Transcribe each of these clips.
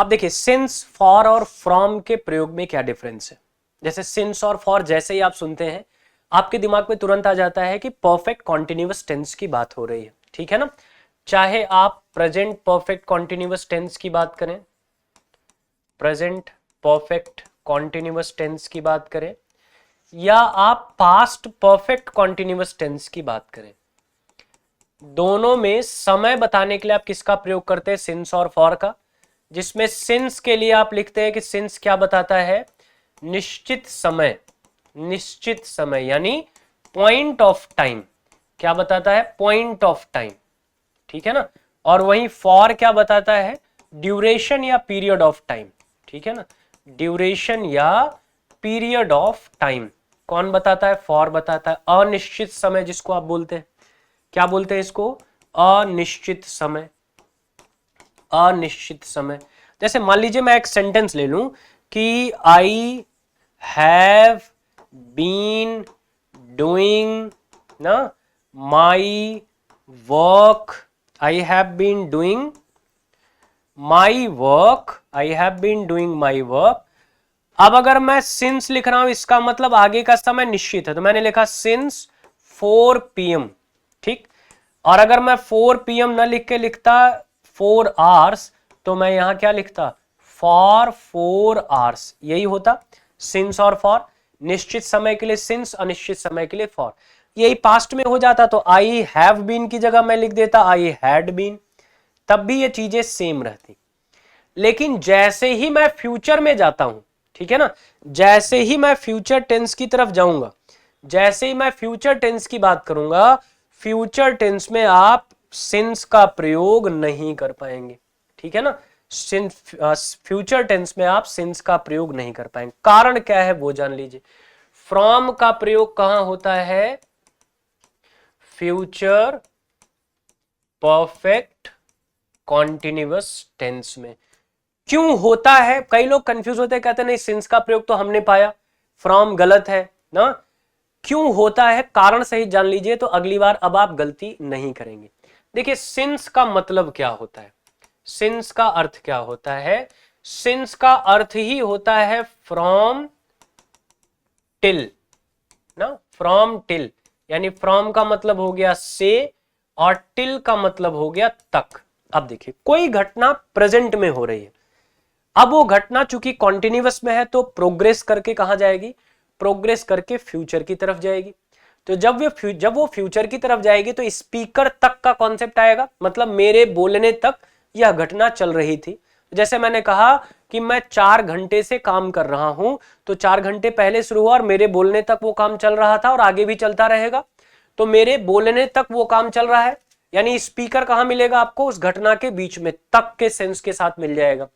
अब देखिए since, for और फ्रॉम के प्रयोग में क्या डिफरेंस है। जैसे सिंस और फॉर जैसे ही आप सुनते हैं आपके दिमाग में तुरंत आ जाता है कि परफेक्ट कॉन्टिन्यूअस टेंस की बात हो रही है, ठीक है ना। चाहे आप प्रेजेंट परफेक्ट कॉन्टिन्यूअस टेंस की बात करें, प्रेजेंट परफेक्ट कॉन्टिन्यूअस टेंस की बात करें, या आप पास्ट परफेक्ट कॉन्टिन्यूअस टेंस की बात करें, दोनों में समय बताने के लिए आप किसका प्रयोग करते हैं, सिंस और फॉर का। जिसमें सिंस के लिए आप लिखते हैं कि सिंस क्या बताता है, निश्चित समय, निश्चित समय यानी पॉइंट ऑफ टाइम। क्या बताता है, पॉइंट ऑफ टाइम, ठीक है ना। और वहीं फॉर क्या बताता है, ड्यूरेशन या पीरियड ऑफ टाइम, ठीक है ना, ड्यूरेशन या पीरियड ऑफ टाइम। कौन बताता है, फॉर बताता है। अनिश्चित समय जिसको आप बोलते हैं, क्या बोलते हैं इसको, अनिश्चित समय, अनिश्चित समय। जैसे मान लीजिए मैं एक सेंटेंस ले लूं कि आई हैव बीन डूइंग ना my work, I have been doing my work, I have been doing my work. अब अगर मैं सिंस लिख रहा हूं इसका मतलब आगे का समय निश्चित है, तो मैंने लिखा सिंस 4 PM, ठीक। और अगर मैं 4 PM न लिख के लिखता 4 आवर्स, तो मैं यहां क्या लिखता, फॉर 4 आवर्स। यही होता सिंस और फॉर, निश्चित समय के लिए सिंस, अनिश्चित समय के लिए फॉर। यही पास्ट में हो जाता तो आई हैव बीन की जगह मैं लिख देता आई हैड बीन, तब भी ये चीजें सेम रहती। लेकिन जैसे ही मैं फ्यूचर में जाता हूं, ठीक है ना, जैसे ही मैं फ्यूचर टेंस की तरफ जाऊंगा, जैसे ही मैं फ्यूचर टेंस की बात करूंगा, फ्यूचर टेंस में आप सिंस का प्रयोग नहीं कर पाएंगे, ठीक है ना। फ्यूचर टेंस में आप सिंस का प्रयोग नहीं कर पाएंगे। कारण क्या है वो जान लीजिए। फ्रॉम का प्रयोग कहां होता है, फ्यूचर परफेक्ट कॉन्टिन्यूअस टेंस में। क्यों होता है, कई लोग कंफ्यूज होते हैं, कहते हैं नहीं सिंस का प्रयोग तो हमने पाया, फ्रॉम गलत है ना। क्यों होता है, कारण सही जान लीजिए तो अगली बार अब आप गलती नहीं करेंगे। देखिए सिंस का मतलब क्या होता है, सिंस का अर्थ क्या होता है, सिंस का अर्थ ही होता है फ्रॉम टिल ना, फ्रॉम टिल, यानी फ्रॉम का मतलब हो गया से और टिल का मतलब हो गया तक। अब देखिए कोई घटना प्रेजेंट में हो रही है, अब वो घटना चूंकि कॉन्टिन्यूअस में है तो प्रोग्रेस करके कहां जाएगी, प्रोग्रेस करके फ्यूचर की तरफ जाएगी। तो जब वो फ्यूचर की तरफ जाएगी तो स्पीकर तक का कॉन्सेप्ट आएगा, मतलब मेरे बोलने तक यह घटना चल रही थी। जैसे मैंने कहा कि मैं 4 घंटे से काम कर रहा हूं, तो 4 घंटे पहले शुरू हुआ और मेरे बोलने तक वो काम चल रहा था और आगे भी चलता रहेगा। तो मेरे बोलने तक वो काम चल रहा है, यानी स्पीकर कहां मिलेगा आपको, उस घटना के बीच में, तक के सेंस के साथ मिल जाएगा।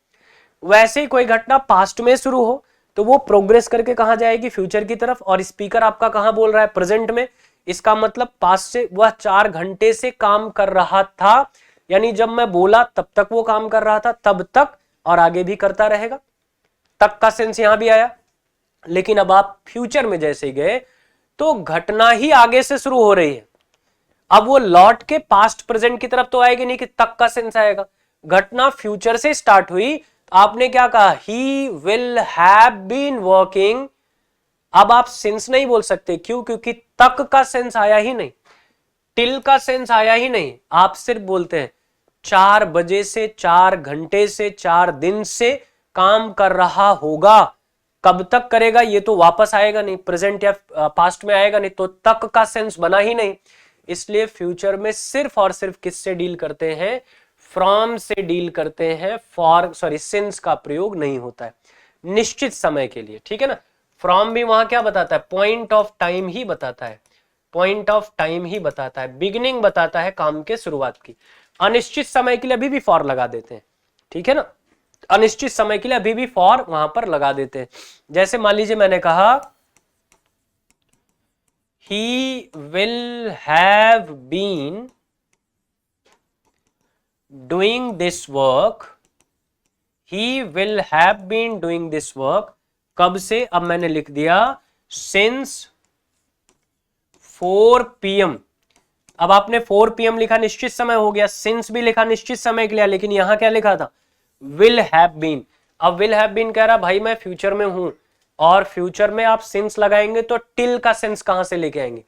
वैसे ही कोई घटना पास्ट में शुरू हो तो वो प्रोग्रेस करके कहां जाएगी, फ्यूचर की तरफ, और स्पीकर आपका कहां बोल रहा है, प्रेजेंट में। इसका मतलब पास्ट से वह 4 घंटे से काम कर रहा था, यानी जब मैं बोला तब तक वो काम कर रहा था, तब तक और आगे भी करता रहेगा। तक का सेंस यहां भी आया। लेकिन अब आप फ्यूचर में जैसे गए तो घटना ही आगे से शुरू हो रही है, अब वो लौट के पास्ट प्रेजेंट की तरफ तो आएगी नहीं कि तक का सेंस आएगा। घटना फ्यूचर से स्टार्ट हुई, आपने क्या कहा, he will have been working. अब आप सिंस नहीं बोल सकते, क्यों, क्योंकि तक का सेंस आया ही नहीं, टिल का सेंस आया ही नहीं। आप सिर्फ बोलते हैं 4 बजे से, 4 घंटे से, 4 दिन से काम कर रहा होगा, कब तक करेगा ये तो वापस आएगा नहीं, प्रेजेंट या पास्ट में आएगा नहीं, तो तक का सेंस बना ही नहीं। इसलिए फ्यूचर में सिर्फ और सिर्फ किससे डील करते हैं, फ्रॉम से डील करते हैं, सिंस का प्रयोग नहीं होता है निश्चित समय के लिए, ठीक है ना। फ्रॉम भी वहां क्या बताता है, पॉइंट ऑफ टाइम ही बताता है, पॉइंट ऑफ टाइम ही बताता है, बिगिनिंग बताता है काम के शुरुआत की। अनिश्चित समय के लिए अभी भी फॉर लगा देते हैं, ठीक है ना, अनिश्चित समय के लिए अभी भी फॉर वहां पर लगा देते हैं। जैसे मान लीजिए मैंने कहा he will have been doing this work, he will have been doing this work, कब से, अब मैंने लिख दिया since 4 PM। अब आपने 4 PM लिखा, निश्चित समय हो गया, since भी लिखा निश्चित समय के लिए, लेकिन यहां क्या लिखा था, विल हैव बीन। अब विल हैव बीन कह रहा भाई मैं फ्यूचर में हूं, और फ्यूचर में आप सिंस लगाएंगे तो टिल का सेंस कहां से लेके आएंगे,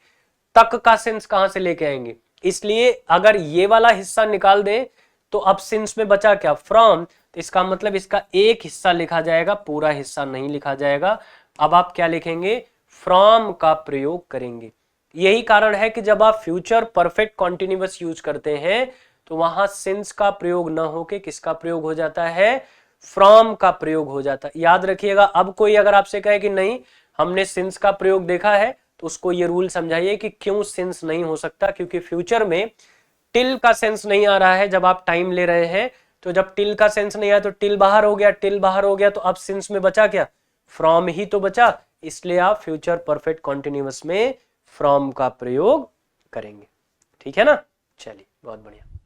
तक का सेंस कहां से लेके आएंगे। इसलिए अगर ये वाला हिस्सा निकाल दें तो अब सिंस में बचा क्या, फ्रॉम। तो इसका मतलब इसका एक हिस्सा लिखा जाएगा, पूरा हिस्सा नहीं लिखा जाएगा। अब आप क्या लिखेंगे, फ्रॉम का प्रयोग करेंगे। यही कारण है कि जब आप फ्यूचर परफेक्ट कॉन्टिन्यूअस यूज करते हैं तो वहां सिंस का प्रयोग ना होके किसका प्रयोग हो जाता है, फ्रॉम का प्रयोग हो जाता है। याद रखिएगा, अब कोई अगर आपसे कहे कि नहीं हमने सिंस का प्रयोग देखा है, तो उसको ये रूल समझाइए कि क्यों सिंस नहीं हो सकता, क्योंकि फ्यूचर में टिल का सेंस नहीं आ रहा है जब आप टाइम ले रहे हैं। तो जब टिल का सेंस नहीं आया तो टिल बाहर हो गया, टिल बाहर हो गया तो अब सिंस में बचा क्या, फ्रॉम ही तो बचा। इसलिए आप फ्यूचर परफेक्ट कॉन्टिन्यूअस में फ्रॉम का प्रयोग करेंगे। ठीक है ना, चलिए बहुत बढ़िया।